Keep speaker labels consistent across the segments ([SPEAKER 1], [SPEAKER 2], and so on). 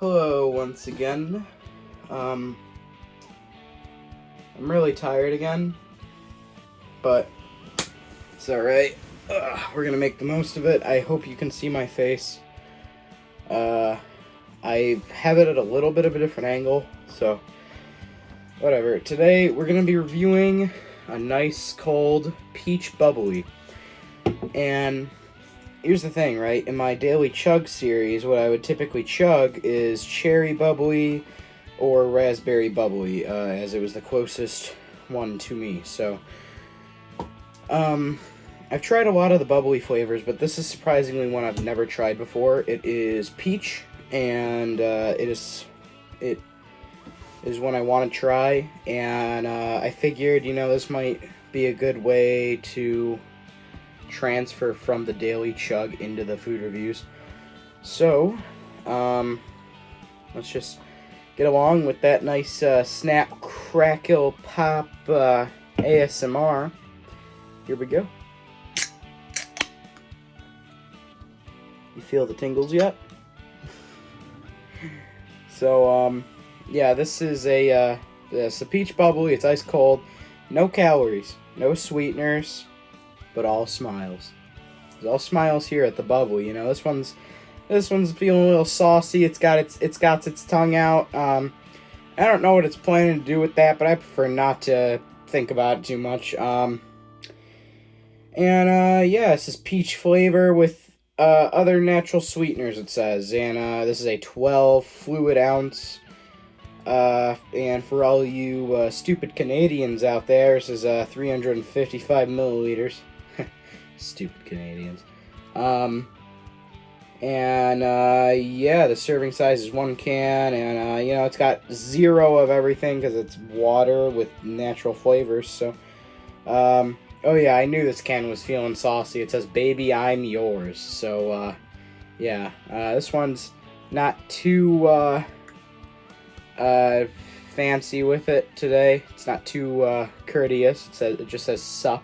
[SPEAKER 1] Hello once again. I'm really tired again, but it's alright. We're gonna make the most of it. I hope you can see my face. I have it at a little bit of a different angle, so whatever. Today we're gonna be reviewing a nice cold peach bubbly. And here's the thing, right? In my daily chug series, what I would typically chug is cherry bubbly or raspberry bubbly, as it was the closest one to me. So, I've tried a lot of the bubbly flavors, but this is surprisingly one I've never tried before. It is peach, and it is one I want to try. And I figured, this might be a good way to transfer from the daily chug into the food reviews. So, let's just get along with that nice snap, crackle, pop ASMR. Here we go. You feel the tingles yet? So, yeah, this is a peach bubbly. It's ice cold, no calories, no sweeteners, but all smiles. There's all smiles here at the bubbly. This one's feeling a little saucy. It's got its tongue out. I don't know what it's planning to do with that, but I prefer not to think about it too much. Yeah, this is peach flavor with other natural sweeteners, it says. And this is a 12 fluid ounce. And for all you stupid Canadians out there, this is 355 milliliters. Stupid Canadians. Yeah, the serving size is 1 can, and it's got 0 of everything because it's water with natural flavors. So, oh yeah, I knew this can was feeling saucy. It says "Baby, I'm yours." So, yeah, this one's not too fancy with it today. It's not too courteous. It just says "sup."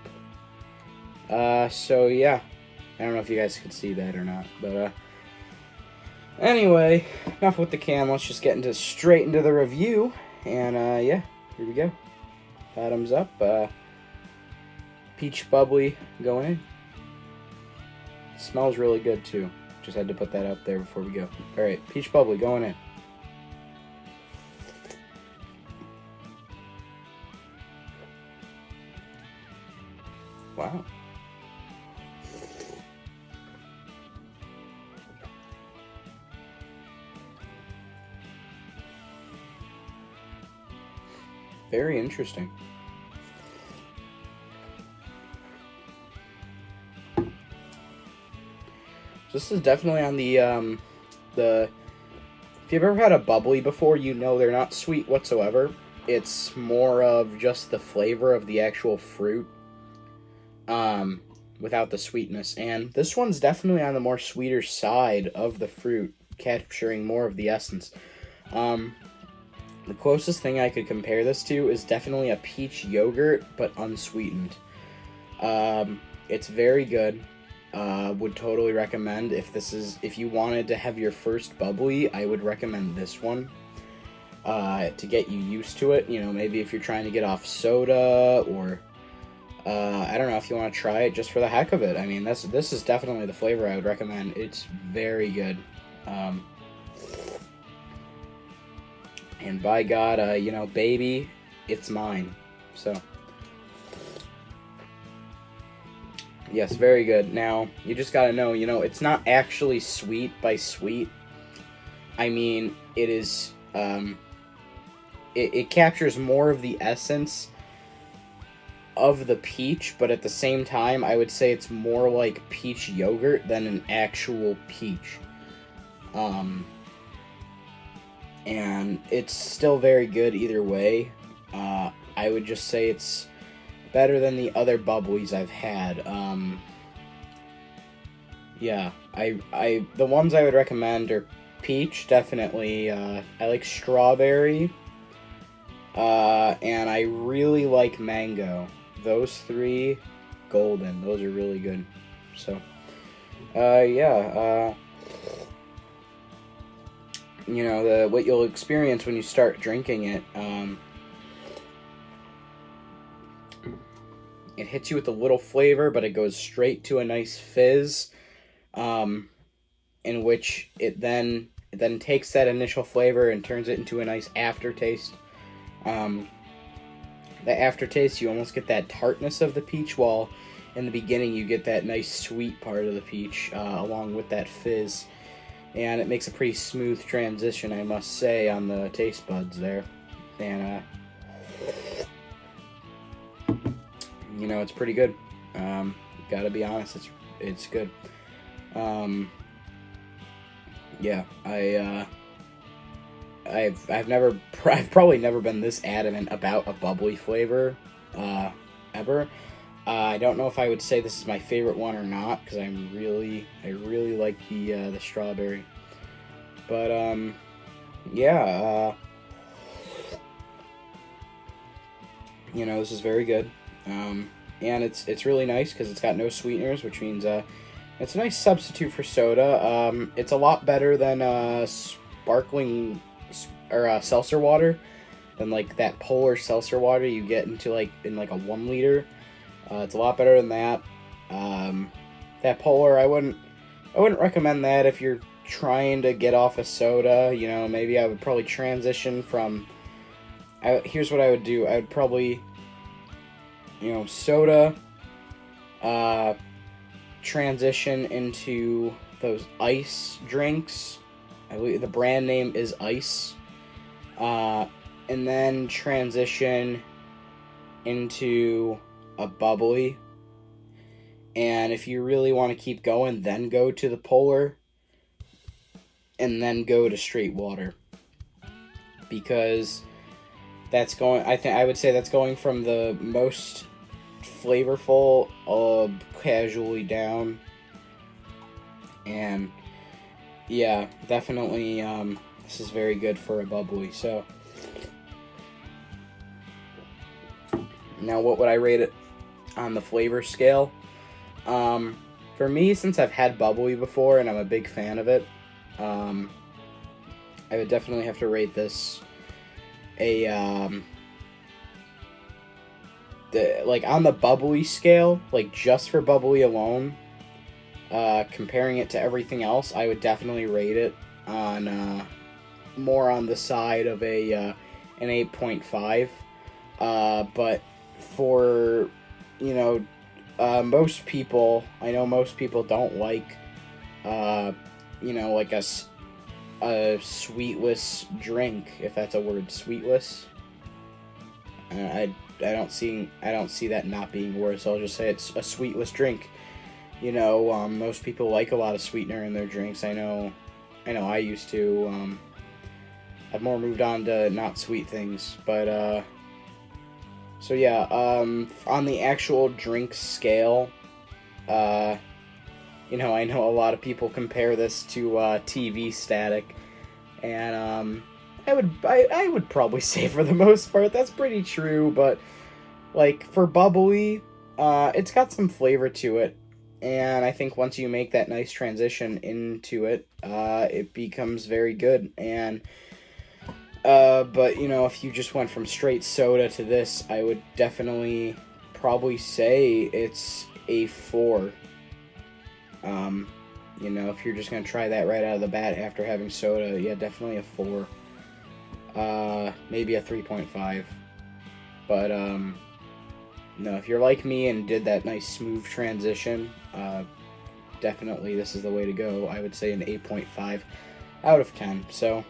[SPEAKER 1] So yeah, I don't know if you guys could see that or not, but anyway, enough with the can. Let's just get straight into the review, and yeah, here we go. Bottoms up, peach bubbly going in. Smells really good too. Just had to put that out there before we go. All right, peach bubbly going in. Wow. Very interesting. This is definitely on the if you've ever had a bubbly before, they're not sweet whatsoever. It's more of just the flavor of the actual fruit, without the sweetness. And this one's definitely on the more sweeter side of the fruit, capturing more of the essence. The closest thing I could compare this to is definitely a peach yogurt, but unsweetened. It's very good. Would totally recommend if you wanted to have your first bubbly, I would recommend this one. To get you used to it, maybe if you're trying to get off soda, or I don't know, if you want to try it just for the heck of it. I mean, this is definitely the flavor I would recommend. It's very good. And by God, baby, it's mine. So, yes, very good. Now, you just gotta know, it's not actually sweet by sweet. I mean, it is, it captures more of the essence of the peach, but at the same time, I would say it's more like peach yogurt than an actual peach. And it's still very good either way. I would just say it's better than the other bubblies I've had. Yeah, the ones I would recommend are peach, definitely. I like strawberry, and I really like mango. Those 3, golden. Those are really good. So, yeah. what you'll experience when you start drinking it. It hits you with a little flavor, but it goes straight to a nice fizz, in which it then takes that initial flavor and turns it into a nice aftertaste. The aftertaste, you almost get that tartness of the peach, while in the beginning you get that nice sweet part of the peach, along with that fizz. And it makes a pretty smooth transition, I must say, on the taste buds there. And, it's pretty good. Gotta be honest, it's good. Yeah, I've probably never been this adamant about a bubbly flavor, ever. I don't know if I would say this is my favorite one or not, because I really like the strawberry. But yeah, this is very good. And it's really nice because it's got no sweeteners, which means it's a nice substitute for soda. It's a lot better than sparkling or seltzer water, than like that Polar seltzer water you get into in a 1 liter. It's a lot better than that. That Polar, I wouldn't recommend that if you're trying to get off a soda. Maybe I would probably transition from. Here's what I would do. I would probably, soda. Transition into those ice drinks. I believe the brand name is Ice. And then transition into a bubbly. And if you really want to keep going, then go to the Polar. And then go to straight water. Because I would say that's going from the most flavorful casually down. And yeah, definitely this is very good for a bubbly. So now, what would I rate it on the flavor scale? For me, since I've had bubbly before and I'm a big fan of it, I would definitely have to rate this on the bubbly scale, just for bubbly alone, comparing it to everything else, I would definitely rate it on more on the side of an 8.5. But for most people, I know most people don't like a sweetless drink, if that's a word, sweetless. I don't see that not being a word, so I'll just say it's a sweetless drink. Most people like a lot of sweetener in their drinks. I know I used to. I've more moved on to not sweet things, but so yeah, on the actual drink scale, I know a lot of people compare this to TV static, and I would probably say for the most part that's pretty true, but for bubbly, it's got some flavor to it, and I think once you make that nice transition into it, it becomes very good. And but if you just went from straight soda to this, I would definitely probably say it's a 4. If you're just gonna try that right out of the bat after having soda, yeah, definitely a 4. Maybe a 3.5. But no, if you're like me and did that nice smooth transition, definitely this is the way to go. I would say an 8.5 out of 10. So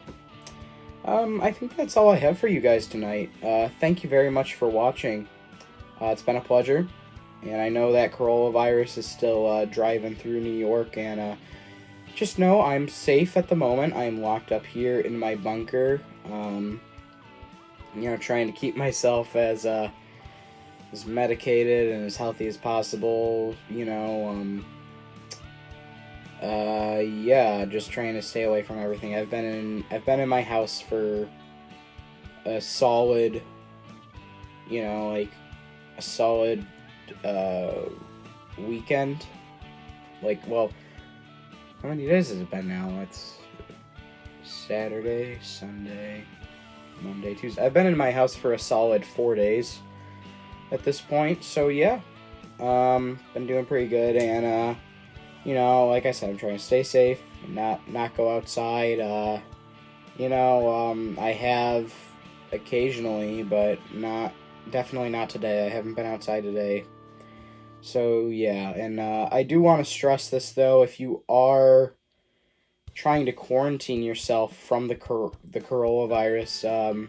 [SPEAKER 1] I think that's all I have for you guys tonight. Thank you very much for watching. It's been a pleasure. And I know that coronavirus is still driving through New York, and just know I'm safe at the moment. I'm locked up here in my bunker, trying to keep myself as medicated and as healthy as possible. Yeah, just trying to stay away from everything. I've been in my house for a solid, a solid weekend. How many days has it been now? Saturday, Sunday, Monday, Tuesday. I've been in my house for a solid 4 days at this point, so yeah. Been doing pretty good, and, you know, like I said, I'm trying to stay safe, not go outside. I have occasionally, but definitely not today. I haven't been outside today. So, yeah, and I do want to stress this, though, if you are trying to quarantine yourself from the coronavirus,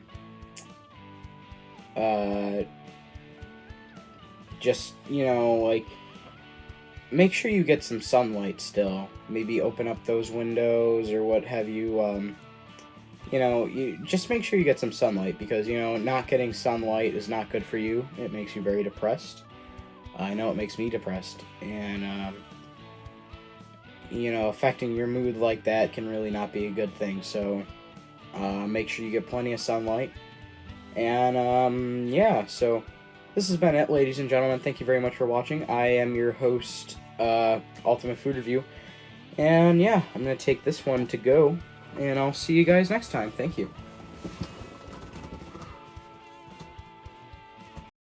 [SPEAKER 1] just, like, make sure you get some sunlight still. Maybe open up those windows or what have you. You just make sure you get some sunlight because, not getting sunlight is not good for you. It makes you very depressed. I know it makes me depressed. And, affecting your mood like that can really not be a good thing. So, make sure you get plenty of sunlight. And, yeah, so this has been it, ladies and gentlemen. Thank you very much for watching. I am your host, Ultimate Food Review. And, yeah, I'm going to take this one to go. And I'll see you guys next time. Thank you.